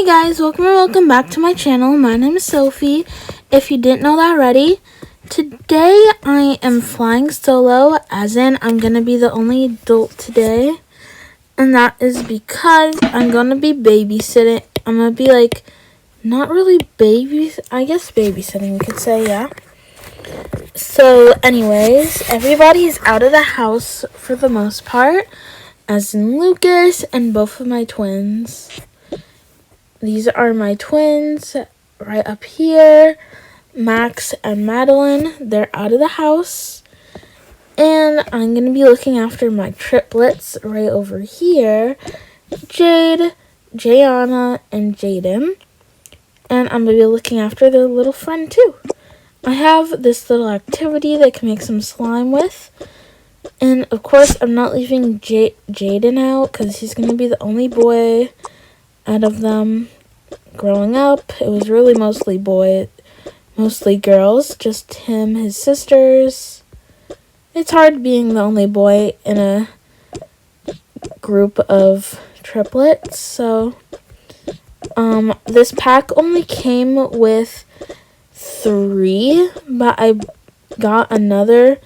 Hey guys, welcome back to my channel. My name is Sophie. If you didn't know that already, today I am flying solo, as in I'm going to be the only adult today. And that is because I'm going to be babysitting. I'm going to be like, not really I guess babysitting you could say, yeah. So anyways, everybody's out of the house for the most part, as in Lucas and both of my twins. These are my twins right up here, Max and Madeline. They're out of the house. And I'm going to be looking after my triplets right over here, Jade, Jayana, and Jaden. And I'm going to be looking after their little friend too. I have this little activity that I can make some slime with. And of course, I'm not leaving Jaden out because he's going to be the only boy out of them. Growing up, it was really mostly girls, just him, his sisters. It's hard being the only boy in a group of triplets, so this pack only came with 3, but I got another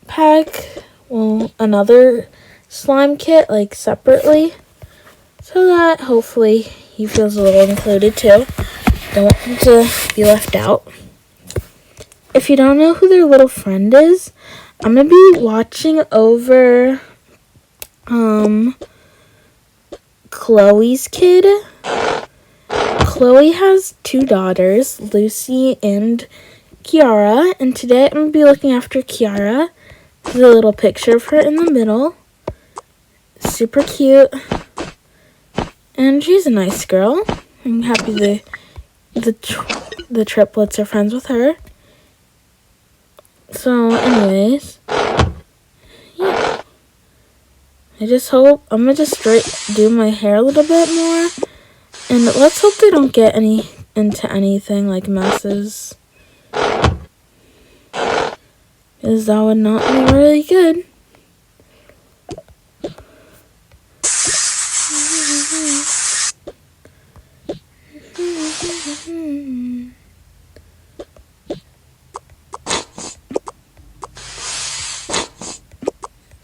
pack, another slime kit, like, separately, so that hopefully he feels a little included too. Don't want him to be left out. If you don't know who their little friend is, I'm going to be watching over Chloe's kid. Chloe has 2 daughters, Lucy and Kiara, and today I'm going to be looking after Kiara. There's a little picture of her in the middle. Super cute. And she's a nice girl. I'm happy the triplets are friends with her. So, anyways, yeah. I'm gonna just do my hair a little bit more. And let's hope they don't get into anything like messes. Because that would not be really good.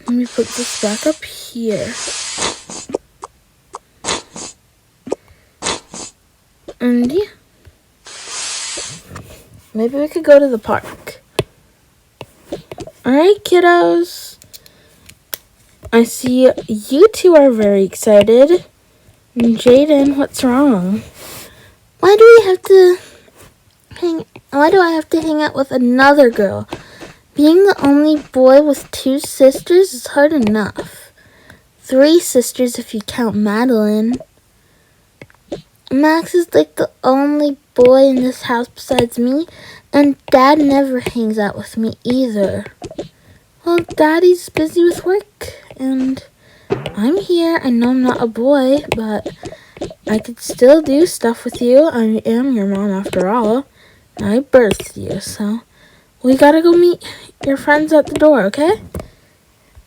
Let me put this back up here. And yeah. Maybe we could go to the park. Alright, kiddos. I see you two are very excited. Jaden, what's wrong? Why do I have to hang out with another girl? Being the only boy with 2 sisters is hard enough. 3 sisters if you count Madeline. Max is like the only boy in this house besides me, and Dad never hangs out with me either. Well, Daddy's busy with work, and I'm here. I know I'm not a boy, but I could still do stuff with you. I am your mom after all. I birthed you, so we gotta go meet your friends at the door, okay?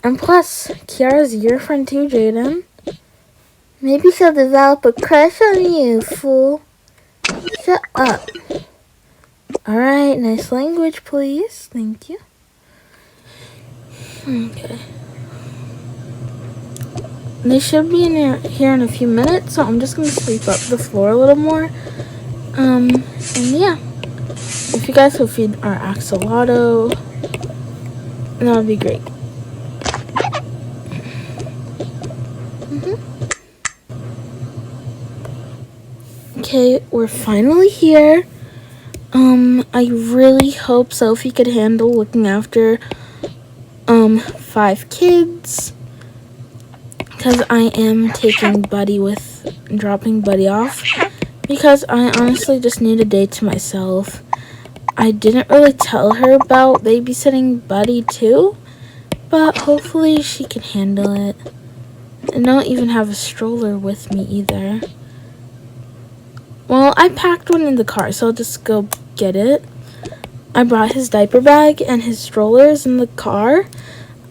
And plus, Kiara's your friend too, Jaden. Maybe she'll develop a crush on you, fool. Shut up. Alright, nice language, please. Thank you. Okay. They should be here in a few minutes, so I'm just going to sweep up the floor a little more. And yeah. If you guys could feed our axolotl, that would be great. Okay, we're finally here. I really hope Sophie could handle looking after 5 kids, because I am taking dropping Buddy off, because I honestly just need a day to myself. I didn't really tell her about babysitting Buddy too, but hopefully she can handle it. And I don't even have a stroller with me either. Well, I packed one in the car, so I'll just go get it. I brought his diaper bag and his strollers in the car.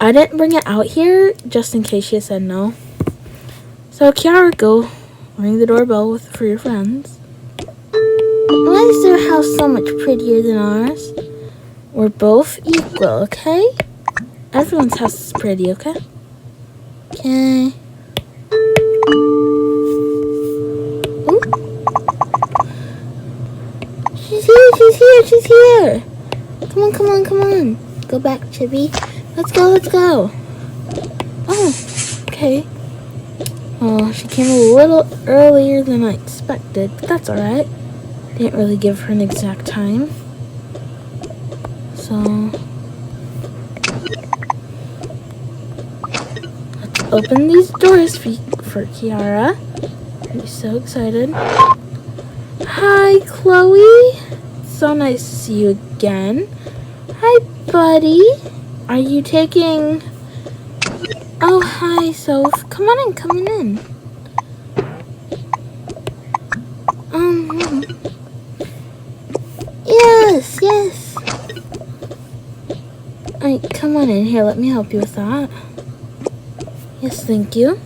I didn't bring it out here, just in case she said no. So, Kiara, go ring the doorbell for your friends. Why is their house so much prettier than ours? We're both equal, okay? Everyone's house is pretty, okay? Okay. Ooh. She's here, she's here, she's here! Come on, come on, come on. Go back, Chibi. Let's go, let's go. Oh, okay. Oh, she came a little earlier than I expected, but that's alright. Didn't really give her an exact time. So, let's open these doors for Kiara. I'm so excited. Hi, Chloe. So nice to see you again. Hi, buddy. Are you taking... Oh, hi, Soph. Come on in, come on in. Yes, yes. Alright, come on in here. Let me help you with that. Yes, thank you.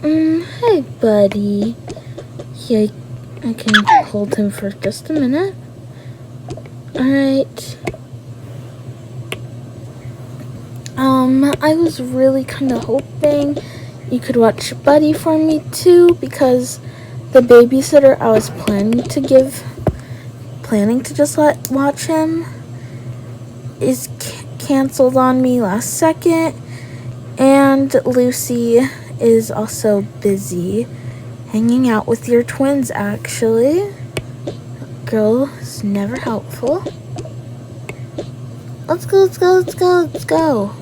Hi, buddy. Here, I can hold him for just a minute. Alright. I was really kind of hoping you could watch Buddy for me too, because the babysitter I was planning to just watch him is canceled on me last second, and Lucy is also busy hanging out with your twins, actually. Girl is never helpful. Let's go, let's go, let's go, let's go.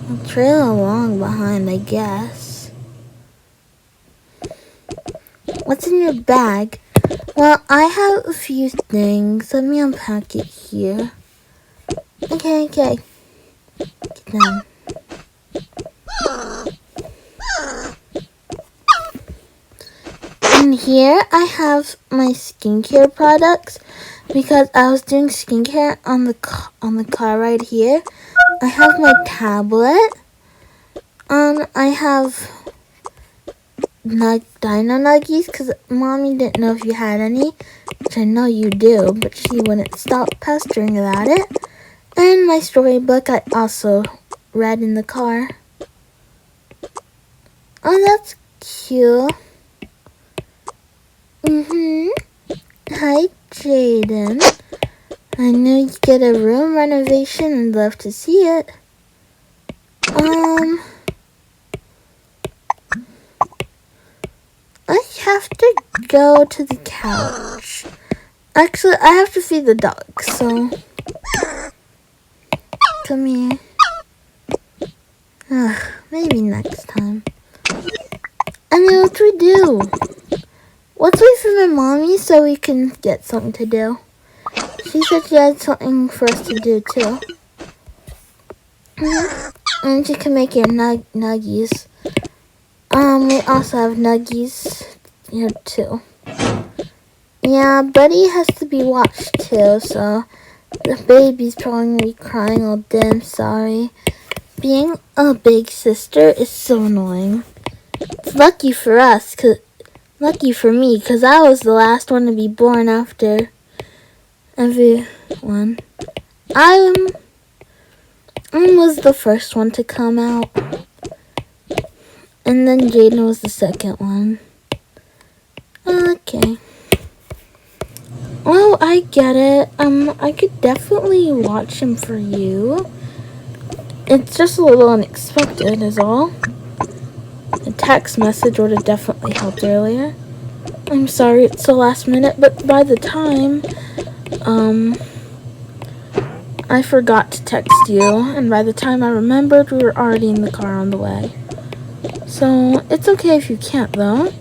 I'll trail along behind, I guess. What's in your bag? Well, I have a few things. Let me unpack it here. Okay. Get down. In here, I have my skincare products because I was doing skincare on the car right here. I have my tablet. I have Dino Nuggies because Mommy didn't know if you had any, which I know you do, but she wouldn't stop pestering about it. And my storybook I also read in the car. Oh, that's cute. Hi, Jaden. I knew you'd get a room renovation and love to see it. I have to go to the couch. Actually, I have to feed the dog, so come here. Maybe next time. And then what we do? Let's wait for my mommy so we can get something to do. She said she had something for us to do too. And she can make your nuggies. We also have nuggies here too. Yeah, Buddy has to be watched too, so the baby's probably gonna be crying all day. I'm sorry. Being a big sister is so annoying. It's lucky for us, lucky for me, because I was the last one to be born after everyone. I was the first one to come out. And then Jaden was the second one. Okay. Well, I get it. I could definitely watch him for you. It's just a little unexpected is all. A text message would have definitely helped earlier. I'm sorry it's so last minute, but by the time, I forgot to text you, and by the time I remembered, we were already in the car on the way. So, it's okay if you can't, though.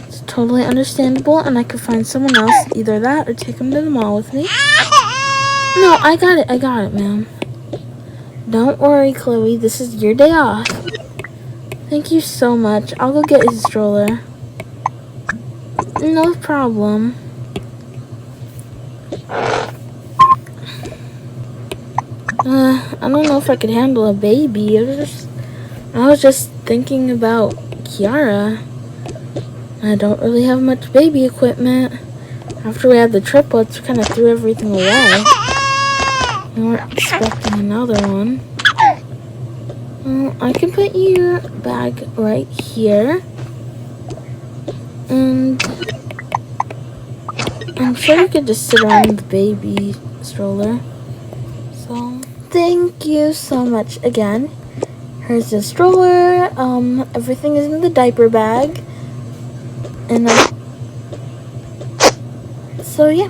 It's totally understandable, and I could find someone else, either that or take them to the mall with me. No, I got it, ma'am. Don't worry, Chloe, this is your day off. Thank you so much. I'll go get his stroller. No problem. I don't know if I could handle a baby. I was just thinking about Kiara. I don't really have much baby equipment. After we had the triplets, we kind of threw everything away. We weren't expecting another one. Well, I can put your bag right here. And I'm sure you could just sit around in the baby stroller. So, thank you so much again. Here's the stroller. Everything is in the diaper bag. And so yeah.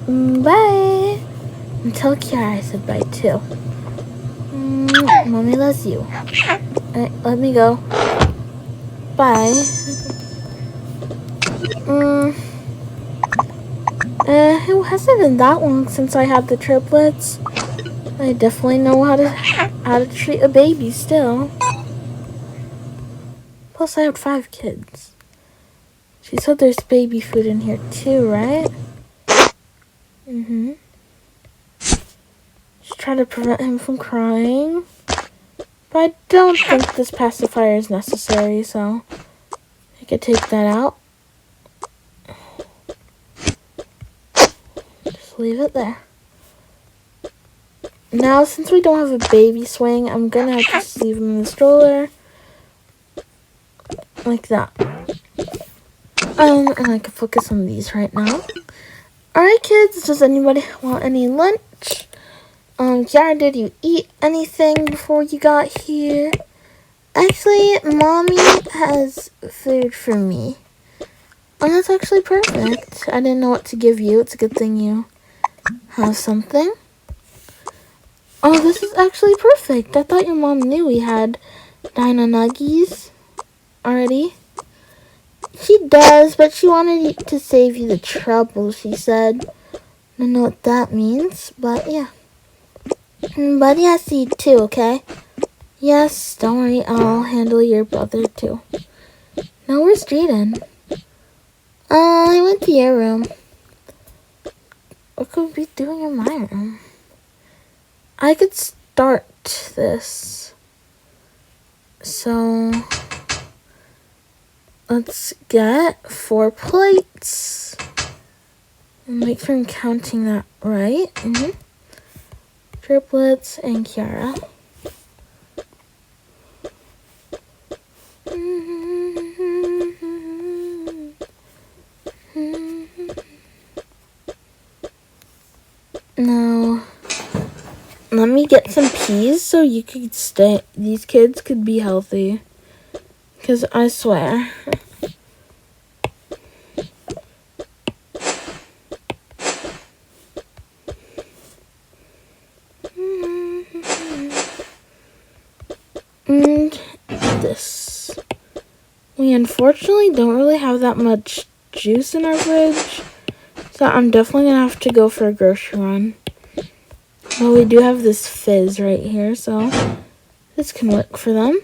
Bye. And tell Kiara I said bye too. Mommy loves you. Alright, let me go. Bye. It hasn't been that long since I had the triplets. I definitely know how to treat a baby still. Plus I have 5 kids. She said there's baby food in here too, right? Just try to prevent him from crying. But I don't think this pacifier is necessary, so I could take that out. Just leave it there. Now, since we don't have a baby swing, I'm gonna have to just leave him in the stroller. Like that. And I can focus on these right now. Alright kids, does anybody want any lunch? Kiara, did you eat anything before you got here? Actually, Mommy has food for me. And that's actually perfect. I didn't know what to give you. It's a good thing you have something. Oh, this is actually perfect. I thought your mom knew we had Dino Nuggies already. She does, but she wanted to save you the trouble, she said. I don't know what that means, but yeah. Buddy has to eat too, okay? Yes, don't worry, I'll handle your brother too. Now where's Jaden? I went to your room. What could we be doing in my room? I could start this. So let's get 4 plates. And make sure I'm counting that right. Triplets and Kiara. Now, let me get some peas so you could stay. These kids could be healthy. Because I swear. And this. We unfortunately don't really have that much juice in our fridge. So I'm definitely going to have to go for a grocery run. Well, we do have this fizz right here, so this can work for them.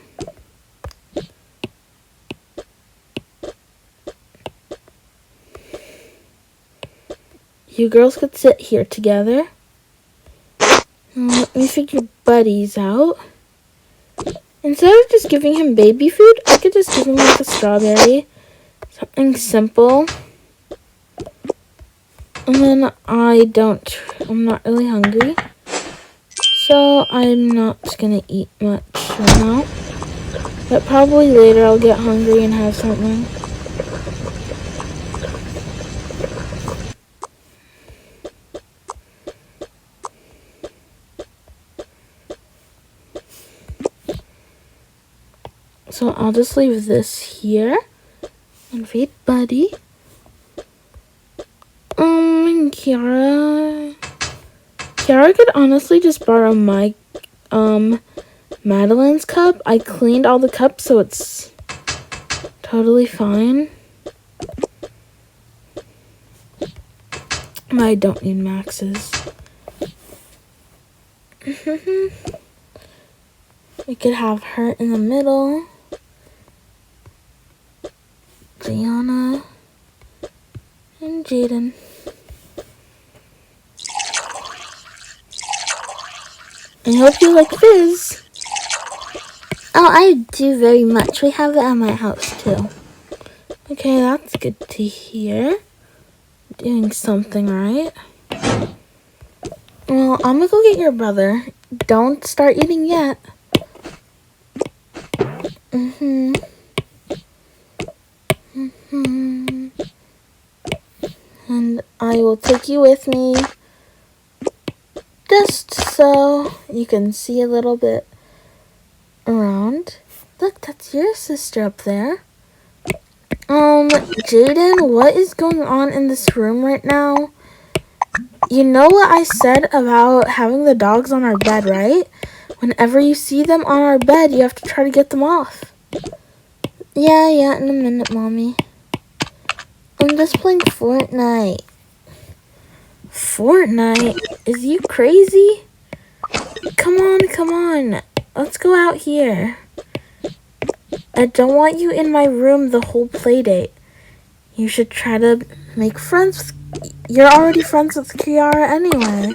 You girls could sit here together. Let me figure Buddy's out. Instead of just giving him baby food, I could just give him like a strawberry. Something simple. And then I'm not really hungry. So I'm not gonna eat much right now. But probably later I'll get hungry and have something. So I'll just leave this here and feed Buddy. And Kiara could honestly just borrow my Madeline's cup. I cleaned all the cups, so it's totally fine. But I don't need Max's. We could have her in the middle. Gianna and Jaden. I hope you like fizz. Oh, I do very much. We have it at my house too. Okay, that's good to hear. Doing something right. Well, I'm gonna go get your brother. Don't start eating yet. And I will take you with me. Just so you can see a little bit around. Look, that's your sister up there. Jaden, what is going on in this room right now? You know what I said about having the dogs on our bed, right? Whenever you see them on our bed, you have to try to get them off. Yeah, in a minute, Mommy. I'm just playing Fortnite. Fortnite? Is you crazy? Come on. Let's go out here. I don't want you in my room the whole play date. You should try to make friends with... You're already friends with Kiara anyway.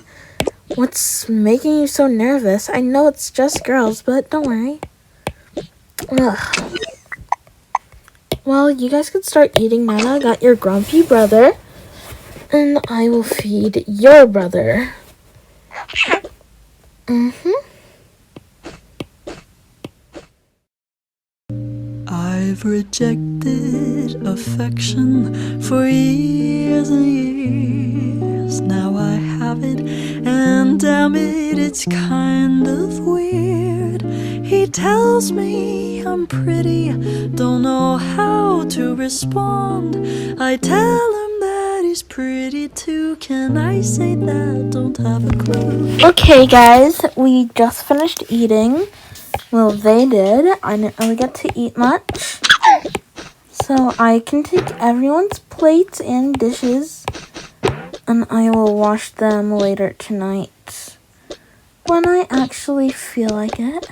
What's making you so nervous? I know it's just girls, but don't worry. Ugh. Well, you guys can start eating now that I got your grumpy brother. And I will feed your brother. I've rejected affection for years and years. Now I have it, and damn it, it's kind of weird. He tells me I'm pretty, don't know how to respond. I tell him that he's pretty too. Can I say that? Don't have a clue. Okay, guys, we just finished eating. Well, they did. I didn't really get to eat much. So I can take everyone's plates and dishes, and I will wash them later tonight when I actually feel like it.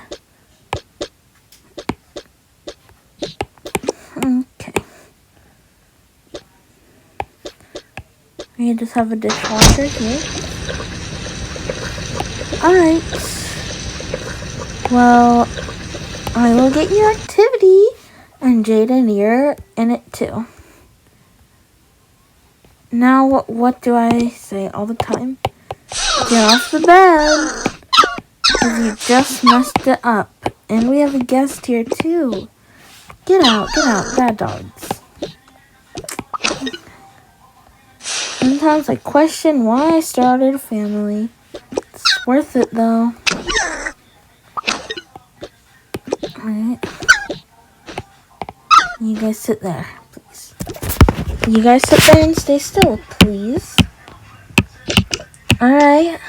Okay. We just have a dishwasher here. Alright. Well, I will get your activity, and Jaden, you're in it too. Now, what do I say all the time? Get off the bed, because you just messed it up. And we have a guest here too. Get out, bad dogs. Sometimes I question why I started a family. It's worth it though. Alright. You guys sit there, please. You guys sit there and stay still, please. Alright.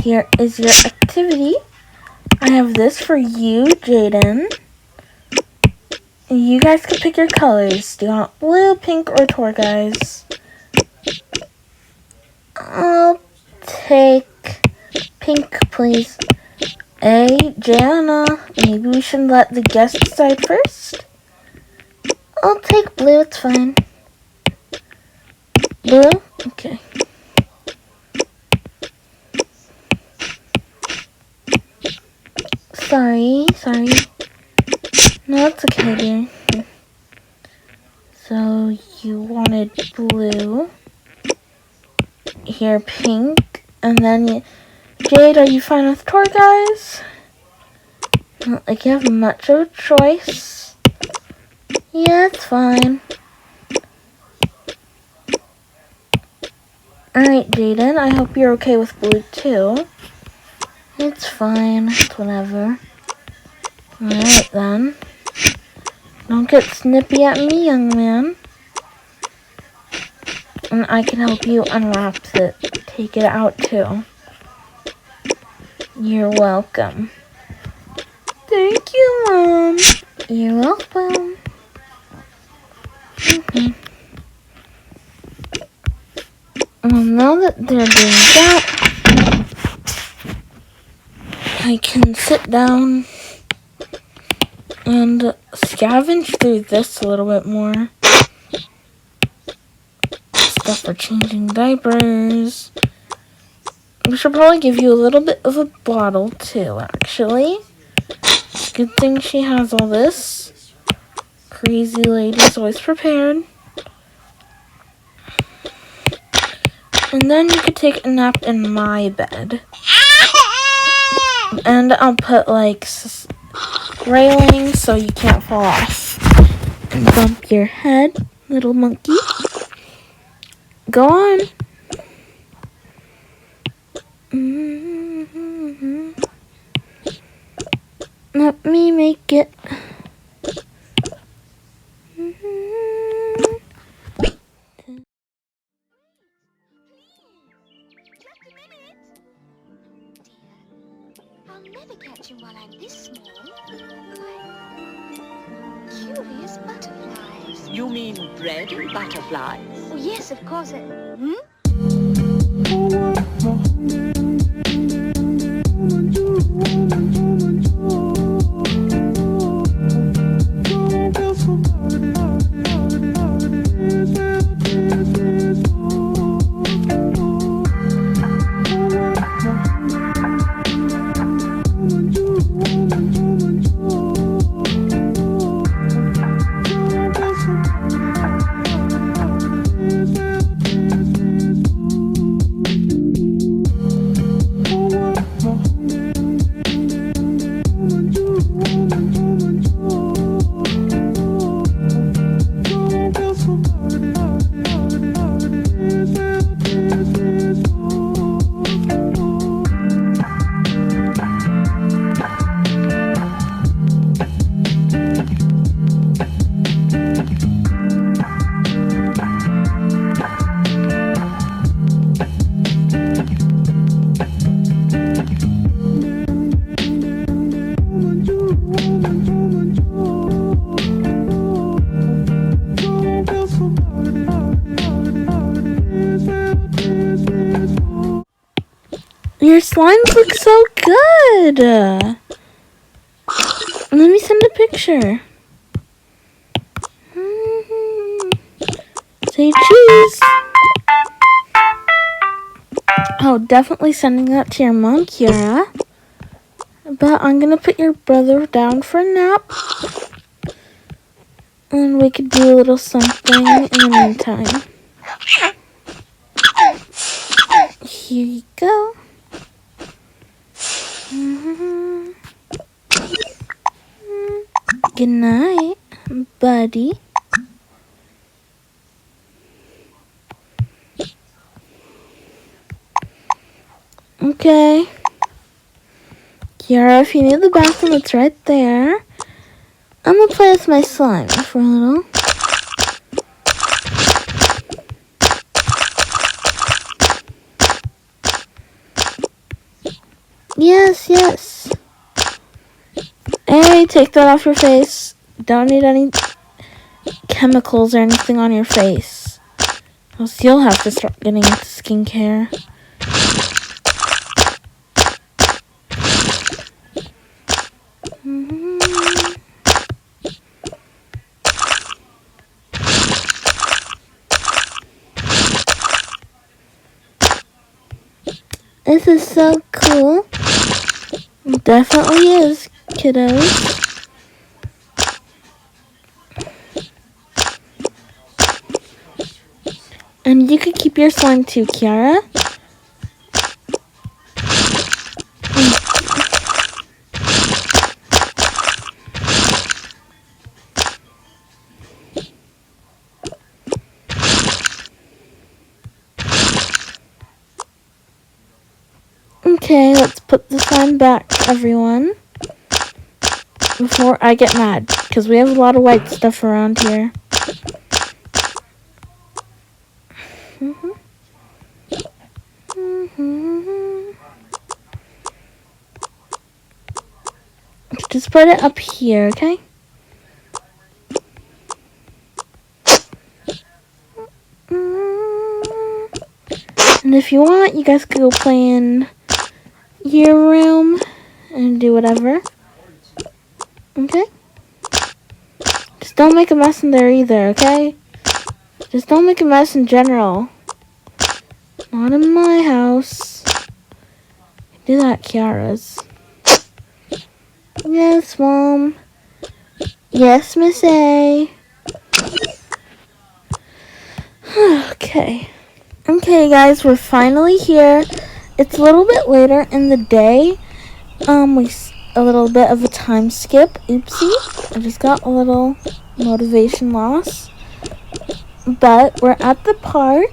Here is your activity. I have this for you, Jaden. You guys can pick your colors. Do you want blue, pink, or turquoise? I'll take pink, please. Hey, Jana, maybe we should let the guest decide first? I'll take blue, it's fine. Blue? Okay. Sorry. No, it's okay, dear. So, you wanted blue. Here, pink. And then, Jade, are you fine with turquoise? Not like you have much of a choice. Yeah, it's fine. Alright, Jaden, I hope you're okay with blue, too. It's fine. It's whatever. Alright, then. Don't get snippy at me, young man. And I can help you unwrap it. Take it out, too. You're welcome. Thank you, Mom. You're welcome. Well, now that they're doing that, I can sit down and scavenge through this a little bit more. Stuff for changing diapers. We should probably give you a little bit of a bottle too, actually. Good thing she has all this. Crazy lady's always prepared. And then you could take a nap in my bed. And I'll put like railings so you can't fall off. And bump your head, little monkey. Go on. Let me make it. I'll never catch him while I'm this small. Why, curious butterflies. You mean bread and butterflies? Oh, yes, of course. Your slimes look so good. Let me send a picture. Say cheese. Oh, definitely sending that to your mom, Kiara. But I'm gonna put your brother down for a nap. And we could do a little something in the meantime. Here you go. Good night, buddy. Okay. Kiara, if you need the bathroom, it's right there. I'm gonna play with my slime for a little. Yes, yes. Hey, take that off your face. Don't need any chemicals or anything on your face. Else you'll have to start getting into skincare. This is so cool. It definitely is, kiddos. And you could keep your slime too, Kiara. Okay, let's put the slime back, everyone. Before I get mad, because we have a lot of white stuff around here. Just put it up here, okay? And if you want, you guys could go play in your room and do whatever. Okay? Just don't make a mess in there either, okay? Just don't make a mess in general. Not in my house. Do that, Kiara's. Yes, Mom. Yes, Miss A. Okay. Okay, guys, we're finally here. It's a little bit later in the day. A little bit of a time skip. Oopsie. I just got a little motivation loss. But we're at the park.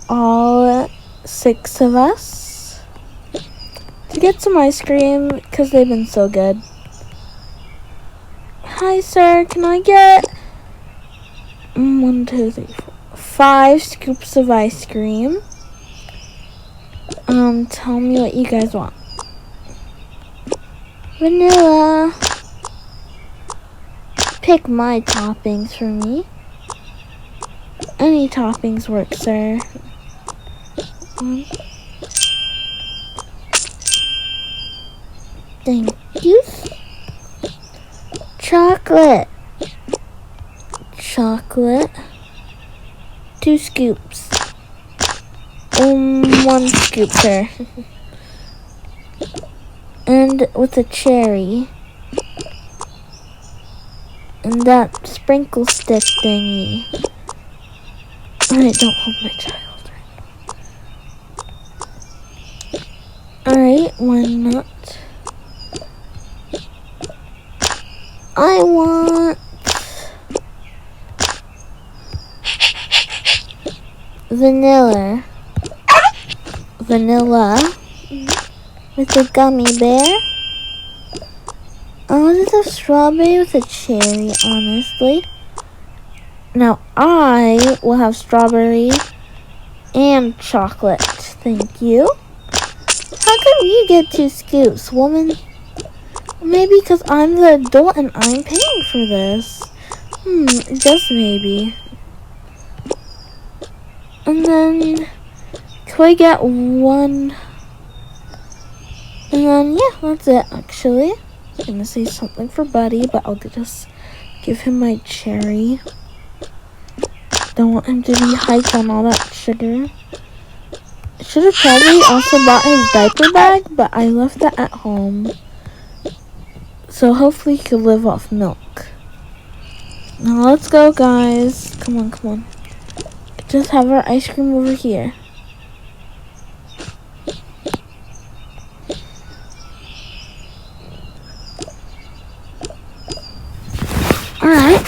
All 6 of us. To get some ice cream because they've been so good. Hi, sir. Can I get 1, 2, 3, 4, 5 scoops of ice cream? Tell me what you guys want. Vanilla. Pick my toppings for me. Any toppings work, sir. Thank you. Chocolate. Chocolate. 2 scoops. 1 scoop, sir. And with a cherry. And that sprinkle stick thingy. Alright, don't hold my child. Alright, why not? I want vanilla with a gummy bear. Oh, is it a strawberry with a cherry, honestly? Now I will have strawberry and chocolate. Thank you. How come you get 2 scoops, woman? Maybe because I'm the adult and I'm paying for this. Just maybe. And then, can we get 1? And then, yeah, that's it, actually. I'm gonna say something for Buddy, but I'll just give him my cherry. Don't want him to be hyped on all that sugar. I should have probably also bought his diaper bag, but I left that at home. So hopefully he could live off milk. Now let's go, guys. Come on, come on. Just have our ice cream over here. Alright.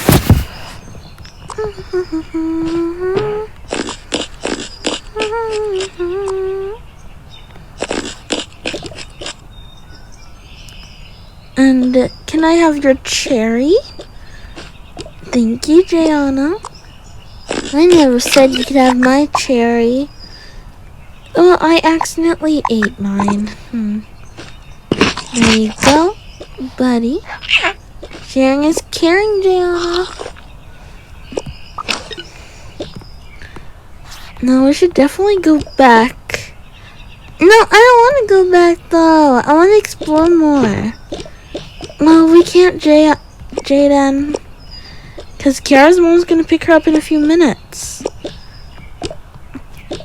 And can I have your cherry? Thank you, Jayana. I never said you could have my cherry. Oh, I accidentally ate mine. There you go, buddy. Sharing is caring, Jayana. No, we should definitely go back. No, I don't want to go back, though. I want to explore more. No, we can't, Jaden. Because Kiara's mom's going to pick her up in a few minutes.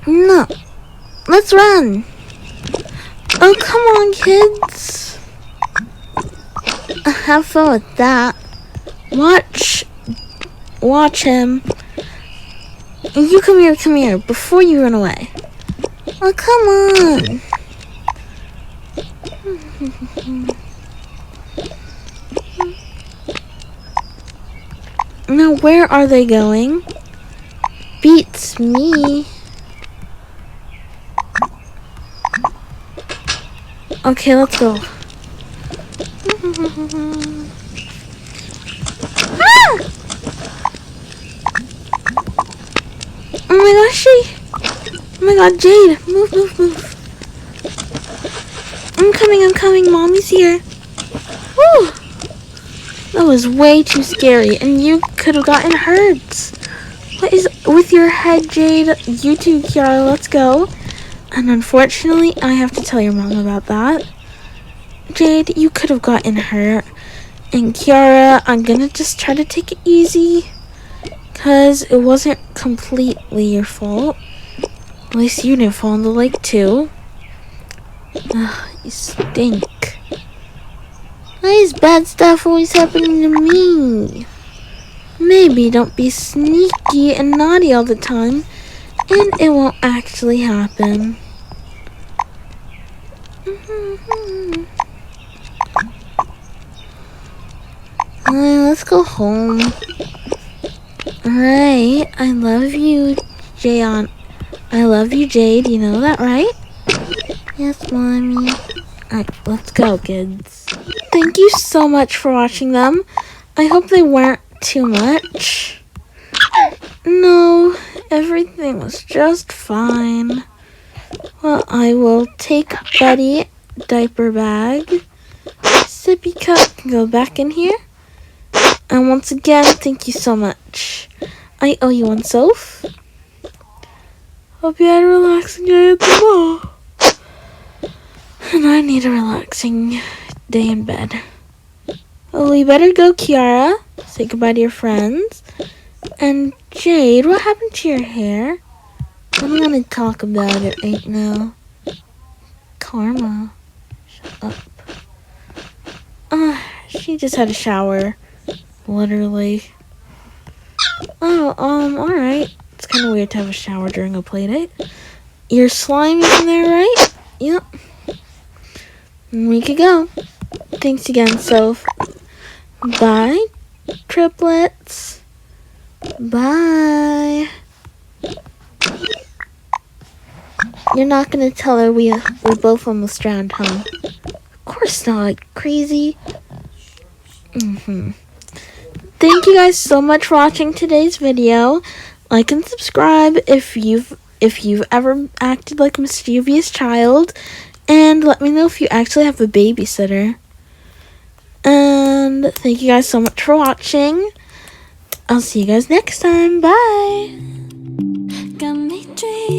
No. Let's run. Oh, come on, kids. Have fun with that. Watch him. You come here, before you run away. Oh, come on. Now, where are they going? Beats me. Okay, let's go. Ah! Oh my gosh, oh my god, Jade, move. I'm coming, Mommy's here. Woo! That was way too scary, and you could have gotten hurt. What is with your head, Jade? You too, Kiara, let's go. And unfortunately, I have to tell your mom about that. Jade, you could have gotten hurt. And Kiara, I'm gonna just try to take it easy, because it wasn't completely your fault. At least you didn't fall in the lake too. Ugh, you stink. Why is bad stuff always happening to me? Maybe don't be sneaky and naughty all the time, and it won't actually happen. Let's go home. Alright, I love you, Jayon. I love you, Jade. You know that, right? Yes, Mommy. Alright, let's go, kids. Thank you so much for watching them. I hope they weren't too much. No, everything was just fine. Well, I will take Betty diaper bag. Sippy cup can go back in here. And once again, thank you so much. I owe you one, Soph. Hope you had a relaxing day at the mall. And I need a relaxing day in bed. Oh, we better go, Kiara. Say goodbye to your friends. And Jade, what happened to your hair? I don't want to talk about it right now. Karma. Shut up. She just had a shower. Literally. Oh, alright. It's kind of weird to have a shower during a play date. You're slimy in there, right? Yep. We could go. Thanks again, Soph. Bye, triplets. Bye. You're not gonna tell her we both almost drowned, huh? Of course not. Crazy. Thank you guys so much for watching today's video. Like and subscribe if you've ever acted like a mischievous child, and let me know if you actually have a babysitter. And thank you guys so much for watching. I'll see you guys next time. Bye. Got me dreaming.